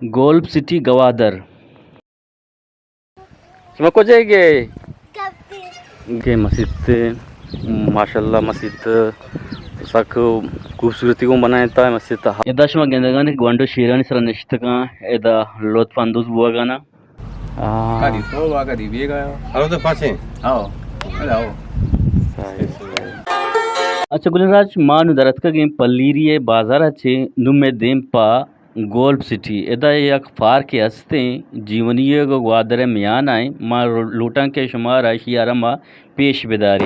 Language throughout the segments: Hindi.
गोल्फ सिटी गवादर को जाएंगे के मस्जिद माशाल्लाह मस्जिद सक खूबसूरती को बनाया था मस्जिद यदा शमा गेंदगाने ग्वांडो शीरानी सर निश्चितगा यदा लोत पंदुस बुआगाना Kadi soba kadi biega. Halo to passe. आओ. अरे आओ. अच्छा गुलराज मानु दरत का गेम पल्लीरिये बाजार अच्छे नुमे देम पा गोल्फ सिटी एदा एक फार के हस्ते जीवनीय गो ग्वादरे मियान आए माँ लूटा के शुमार आशियारा माँ पेश बेदारी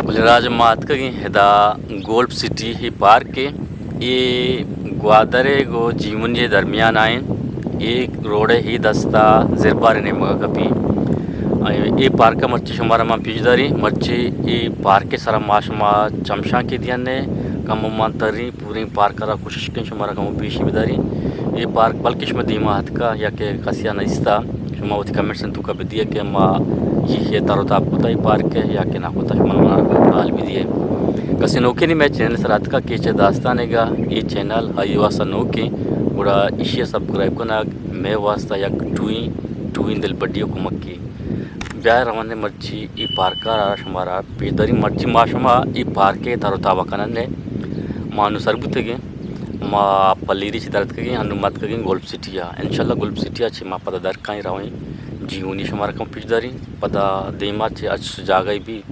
गुलराज मात का गेम एदा गोल्फ सिटी ही पार्क के ये ग्वादरे गो जीवनीय दरमियान आए एक रोडे ही दस्ता ज़िरबार ने मगा कपी ये पार्क का मर्ची शुमारा माँ पीछदारी मर्ची ये पार्क के सारा माशमा चमशा के दिया ने कम तरी पूरी पार्क करा कोशिश के शुमारा कम पीछी बिदारी ये पार्क बल्कि शुमा दीमा हाथ का या के कसिया नइस्ता शुमा उठी कमेंट से तू का दिया कि माँ ये तारो ताप होता ये पार्क है या के ना होता शुमा हाल भी दिए कसी नोके नहीं मैं चैनल सरात का केचे दास्तान है ये चैनल हाई वास्ता नोके बड़ा इशिया सब्सक्राइब करना मैं वास्ता या टूइन दिल बड्डियों को मक्की ब्याह रवाने मर्ची ई पार्क शुमारा पेदरी मर्ची माशमा ई पार्क के तारो ताबा कनने मानु सरबुतगे मा पल्लीरी से दर्द कगे अनुमत कगे गोल्फ सिटिया इंशाल्लाह गोल्फ सिटिया छे मा पता दर काई रावई जीवनी शुमारा कम पिचदारी पता देमा छे अच जागे भी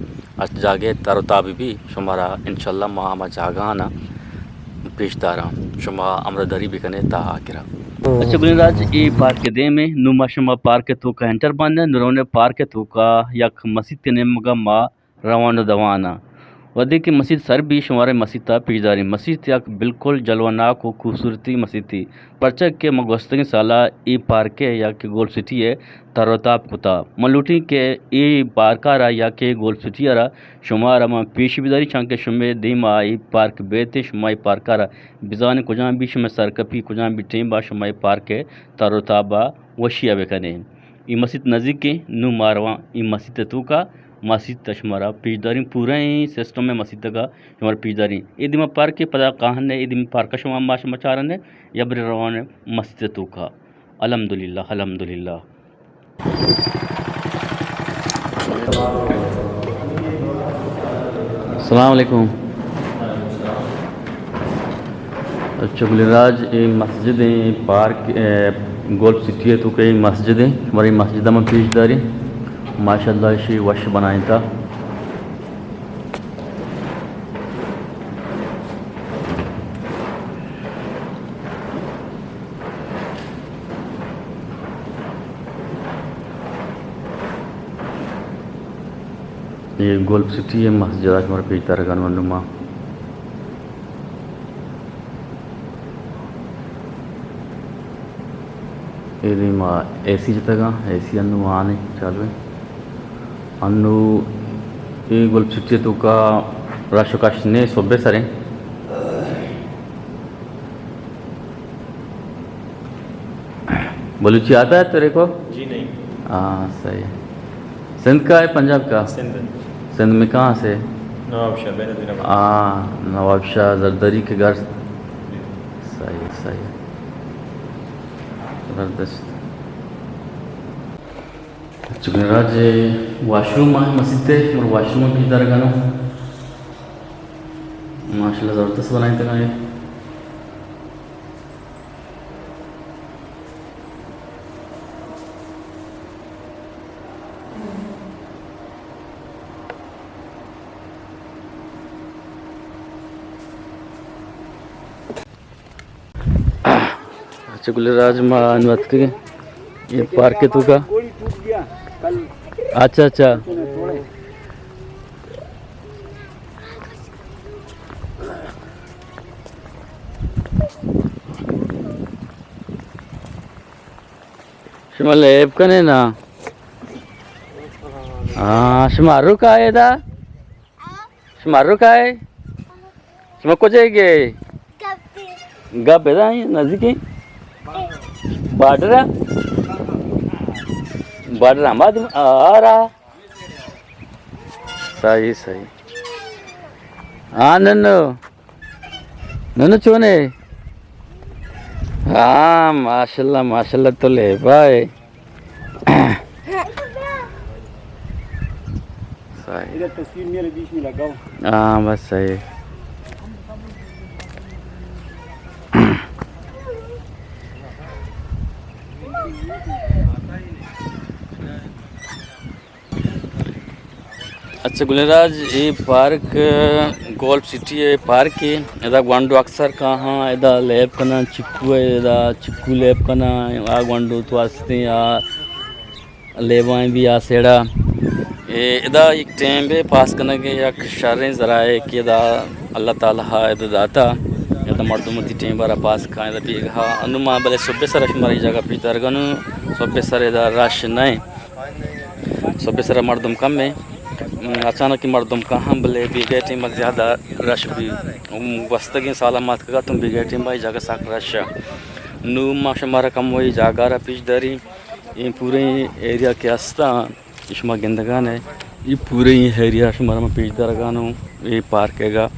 अच जागे तारो ताबी भी शुमारा इंशाल्लाह मा जागा ना पेशदारा शुमा अमरदरी भी कने ता आकिरा अच्छा गुलराज ये पार्क के दे में नुमा शुमा पार्क के तो का एंटर बंद नुरोने पार्क के तो का यक मस्जिद के नेम का मा रवानो दवाना वदे की मस्जिद सर भी शुमारे मस्जिद था पिजदारी मस्जिद यक बिल्कुल जलवाना को खूबसूरती मस्जिद थी परचक के मगोस्तगी साला ये पार्क है या के गोल्फ सिटी है तरोताब कुता मलूटी के ये पार्क आ रहा या के गोल्फ सिटी आ रहा शुमारा मा पेशी बिदारी छांग के शुमे दीमा ये पार्क बेते शुमाई पार्क आ रहा बिजान कुजां भी शुमे सरकपी कुजां भी टेम बा शुमाई पार्क है तरोताबा वशिया बेकने ये मस्जिद नज़दीक के नु मारवा ये मस्जिद तू का मस्जिद तशमारा पिचदारी पूरा ही सिस्टम में मस्जिद का हमारा पिचदारी ये दिमा पार्क के पता कहाँ ने ये दिमा पार्क का शुमा माश मचारन है या बरे रवान है मस्जिद तू का अल्हम्दुलिल्लाह अल्हम्दुलिल्लाह अस्सलाम वालेकुम अच्छा गुलराज ये मस्जिद है पार्क गोल्फ सिटी है तो कई मस्जिद है हमारी मस्जिद में पिचदारी माशाल्लाह इसी वश बनाया था ये गोल्फ सिटी है मस्जिद हमारे पेज तरह नुमा ये माँ एसी जतगा एसी अनु आने चालू अनु ये गोल्फ सिटी तो का राशोकाश ने सोबे सरे बलूची आता है तेरे को जी नहीं। हाँ सही है सिंध का है पंजाब का सिंध में कहाँ से नवाबशाह हाँ नवाबशाह जरदरी के घर सही सही ज़बरदस्त चुनाराज वाशरूम है मस्जिद है और वाशरूम की तरह गाना माशाल्लाह ज़बरदस्त बनाए थे ये अच्छा गुलराज माँ अनुमत के ये पार्क के तू का अच्छा अच्छा शिमल ऐप कने ना हाँ शिमारू का है दा शिमारू का है शिमा को जाएंगे गप है दा नजदीक बॉर्डर हमारे आ रहा सही सही हाँ नन्नो नन्नो चोने हाँ माशाल्लाह माशाल्लाह तो ले भाई सही इधर तस्वीर मेरे बीच में लगाओ। हाँ बस सही अच्छा गुलराज ये पार्क गोल्फ सिटी है पार्क है इधर गंडू अक्सर कहाँ इधर लैब कना चिक्कू है इधर चिक्कू लैब कना आ गंडू तो आस्ते आ लेवाएं भी आ सेड़ा इधर एक टाइम पे पास करने के एक शर्रें ज़रा है कि इधर अल्लाह ताला हा इधर दाता इधर मर्दुमती टाइम बारा पास का इधर भी हा अनुमा बले सुबह सर हमारी जगह पे तरगनु सुबह सर इधर रश नहीं सुबह सर मर्दुम कम है अचानक ही मर्दुम कहाँ बले भी टीम ज़्यादा रश भी वस्तगी सालामत का तुम भी टीम भाई जगह साक रश नू माशा मारा कम वही जागारा पिच दरी ये पूरे एरिया के आस्था इशमा गिंदगान है ये पूरे एरिया शुमारा में पिच दरगान ये पार्क हैगा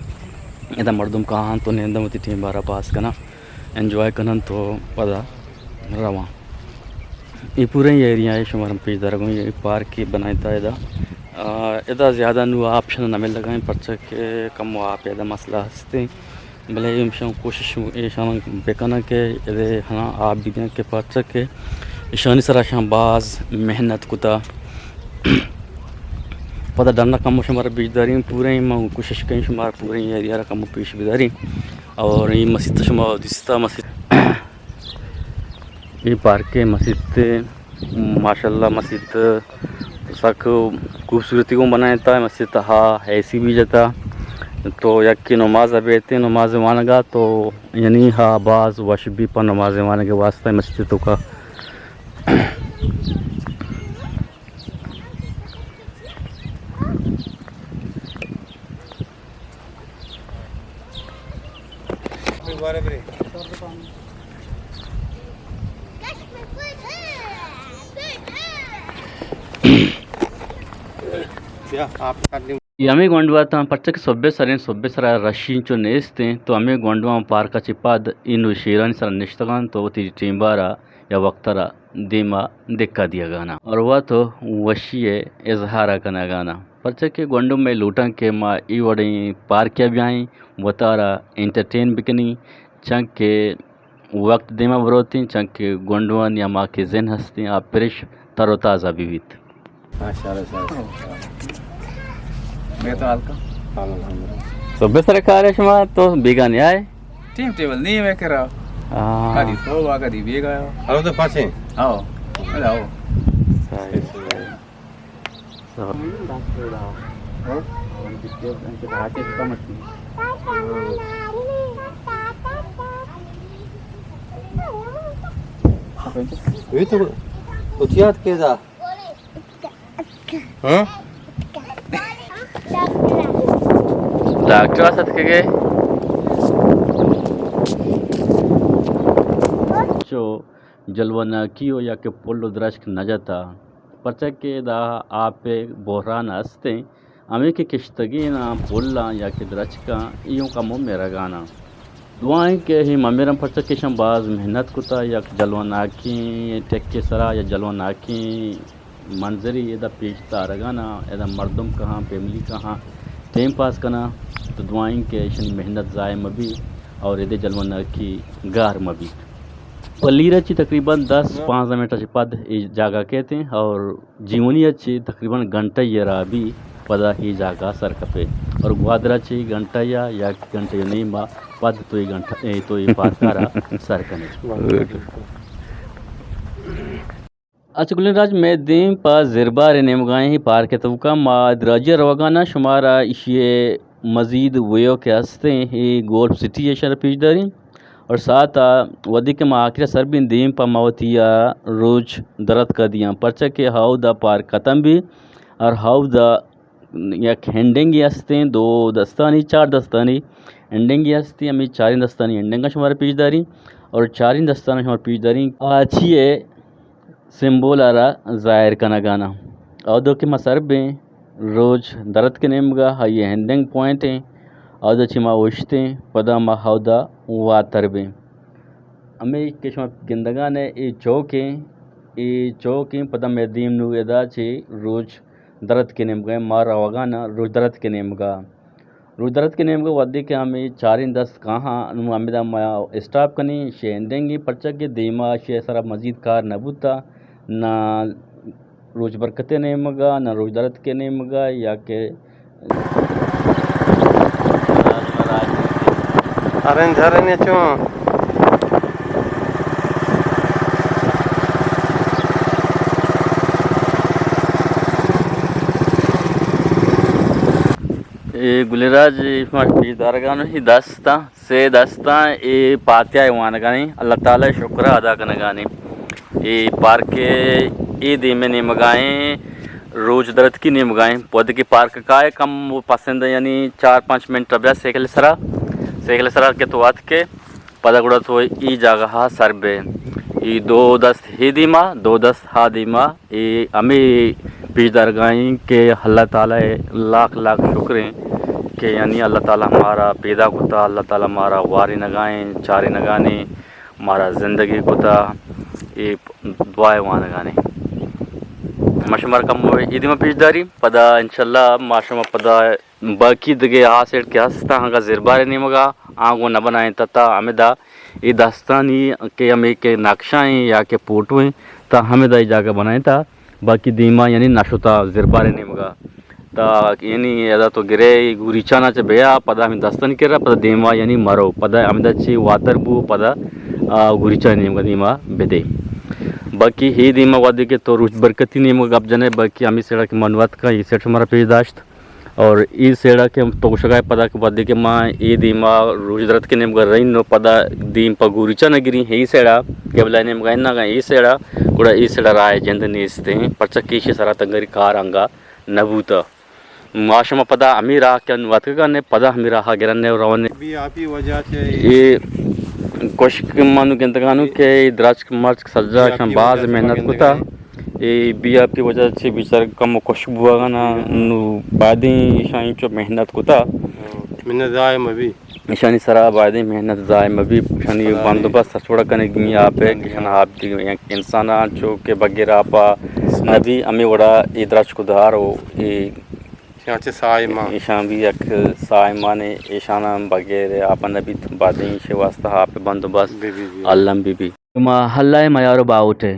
इधर मर्दुम कहाँ तो नेंदमती टीम बारा पास करना एंजॉय करना तो पता रवा ये पूरे एरिया है शुमारा में पिच दरगान ये पार्क ही बनाता है इधर ज़्यादा नु ऑप्शन न मिल लगाएं पर्चा के कम आप इधर मसला हंसते भले ये कोशिश ये शाम बेकना के इधर हाँ आप भी दें के पर्चा के ईशानी सर शाम बाज मेहनत कुता पता डरना कम शुमार बीजदारी पूरे ही मैं कोशिश कहीं शुमार पूरे एरिया कम पेश बिदारी और ये मस्जिद शुमार दिस्ता मस्जिद ये पार्क के मस्जिद माशाल्लाह मस्जिद सक खूबसूरती को बनाता है मस्जिद हाँ ऐसी भी जाता तो यक की नमाज अबेते नमाज वानगा तो यानी हाँ बाज वश भी पर नमाज वाने के वास्ते मस्जिदों का यमी गोंडवा पच्चक सोब्बे सर रशींचो नेस्ते तो हमें गोंडवा पार्क चिपाद इन शेरानी सर निश्तगान तो ती टीम्बारा या वक्तरा दीमा दिक्का दिया गाना और वह तो वशी इजहारा कना गाना पर्चे के गोंडो में लूटा के माँ ई वड़ी पार्क भी आई वतारा एंटरटेन बिकनी चंक के वक्त दीमा बरोती चंक के गोंडवान या माँ के जन हंसती आप परिश तरोताज़ा विविध मैं तो हल्का सुबह सर कार्य शुमार तो बेगा नहीं आए टीम टेबल नहीं मैं कह रहा कदी तो वा कदी बेगा हेलो तो पासे आओ आओ सही ये तो उचियात के जा हाँ डॉक्टर आसत के गए जो जलवना कियो या के पोलो द्रश न जाता पर्चा के दा आप बोहरान हंसते हमें के किश्तगी ना पोला या के द्रश का यूँ का मुँह मेरा गाना दुआएं के ही ममेरम पर्चा के शंबाज मेहनत कुता या जलवना की टेक के सरा या जलवना की मंजरी इधर पेशता रगाना इधर मर्दम कहाँ फैमिली कहाँ टाइम पास करना तो दुआएं के इशन मेहनत ज़ाय मबी और इधर जलवना की गार मबी पल्ली रची तकरीबन 10-15 मिनट अच्छी पद इस जगह कहते हैं और जीवनी अच्छी तकरीबन घंटा ये रहा भी पदा ही जगह सर कपे और ग्वादरा ची घंटा या घंटे नहीं बा पद तो ये घंटा तो ये पास करा सर कने अच्छा गुलराज मैं दीम पा ज़िरबा रे नेमगाएं ही पार के तवका माद राज्य रवागाना शुमारा इशिए मज़ीद वयो के हस्ते ही गोल्फ सिटी है शरपीजदारी और साथ वदी के आखिर सर भी दीम पा मवतिया रोज दरद कर दिया पर्चा के हाउ द पार ख़त्म भी और हाउ द या हेंडेंगी हस्ते 2 दस्तानी 4 दस्तानी एंडेंगी हस्ती हमें 4 दस्तानी एंडेंगा शुमारा पीजदारी और 4 दस्ताना शुमारा पीजदारी अच्छी है सिंबल आरा ज़ाहिर कना गाना और दो के मसर में रोज़ दरद के नेमगा हाँ ये हैंडिंग पॉइंट हैं और दो चिमा उछते पदा मा हौदा वा तरबे हमें केशमा गिंदगा ने ये चौक हैं पता मेदीम नु यदा चे रोज दरद के नेम गए मार होगा ना रोज दरद के नेम का वद्दी के हमें 4-10 कहाँ हमें माया स्टाफ कनी शेंदेंगी पर्चा के दीमा शे सारा मजीद कार नबूता ना रोज बरकते नेमगा ना रोज दरद के नेमगा या के अरें धरने चो ये गुलेराज दारगानो ही दस्ता ये पात्या वानगानी अल्लाह ताला शुक्र अदा करनगानी ये पार्क के ये दीमे निमगाएं रोज दरद की निमगाएं पौधे की पार्क का है कम वो पसंद यानी 4-5 मिनट अभ्यास सेकल सरा के तो आत के पदा गुड़ा तो ई जगह सरबे ये 2-10 ही दीमा 2-10 हा दीमा ये हमें पीज दरगाएं के अल्लाह ताला लाख शुक्र हैं कि यानी अल्लाह ताला हमारा पैदा होता अल्लाह ताला हमारा वारी नगाएं चारे नगाने हमारा ज़िंदगी होता ये दुआएं वहाँ नगाने मशमर कम हुए ईदी में पेशदारी पदा इंशाल्लाह माशमा पदा बाकी दगे आ सेट के हस्ता हाँ का ज़िरबारे नहीं मगा आगो न बनाए तता हमें दा ये दास्तानी के हमें के नक्शाएं या के फोटोएं ता हमें दा जाकर बनाए था बाकी दीमा यानी नशुता ज़िरबारे नहीं मगा ता यानी यदा तो गिरे गुरीचाना चे बेया पदा हमें दस्तन केरा पदा दीमा यानी मरो पदा हमें ची वातर बू पदा गुरीचा नहीं दीमा बेदे बाकी ही दीमा वादे के तो रुच बरकती नहीं गप जने बाकी हमें सेड़ा के मनवत का ये सेठ हमारा पेशदाश्त और ई सेड़ा के तो शगाय पदा के वादे के माँ ये दीमा रुच दरत के नेम कर रही नो पदा दीम पर गुरीचा न गिरी ही सेड़ा केवल नेम गए ना गए ये सेड़ा कुड़ा ई सेड़ा राय जंद नेस्ते हैं परचा कीशे सरा तंगरी कार अंगा नबूता माशमा पदा हमी रहा क्या अनुवाद का ने पदा हमी रहा गिरने और रवाने भी आप ही वजह से ये कोशिश मानु गिंतगानु के द्राज मर्च सज्जा शंबाज मेहनत कोता ये भी आपकी वजह से बिचार कम कोशिश बुआ ना नु बादी शाइन चो मेहनत कोता मिन्नत जाए मभी निशानी सरा बादी मेहनत जाए मभी शानी बंदोबस्त छोड़ा करने की आप है कि शाना आप इंसान चो के बगैर आपा नबी अमी वड़ा इद्राज को धार हो ये ईशान भी एक साइमा ने ईशाना बगैर आपन नबी बादी शे वास्ता आप बंदोबस्त अल्लाह बीबी तुम हल्ला मयारो बाउट है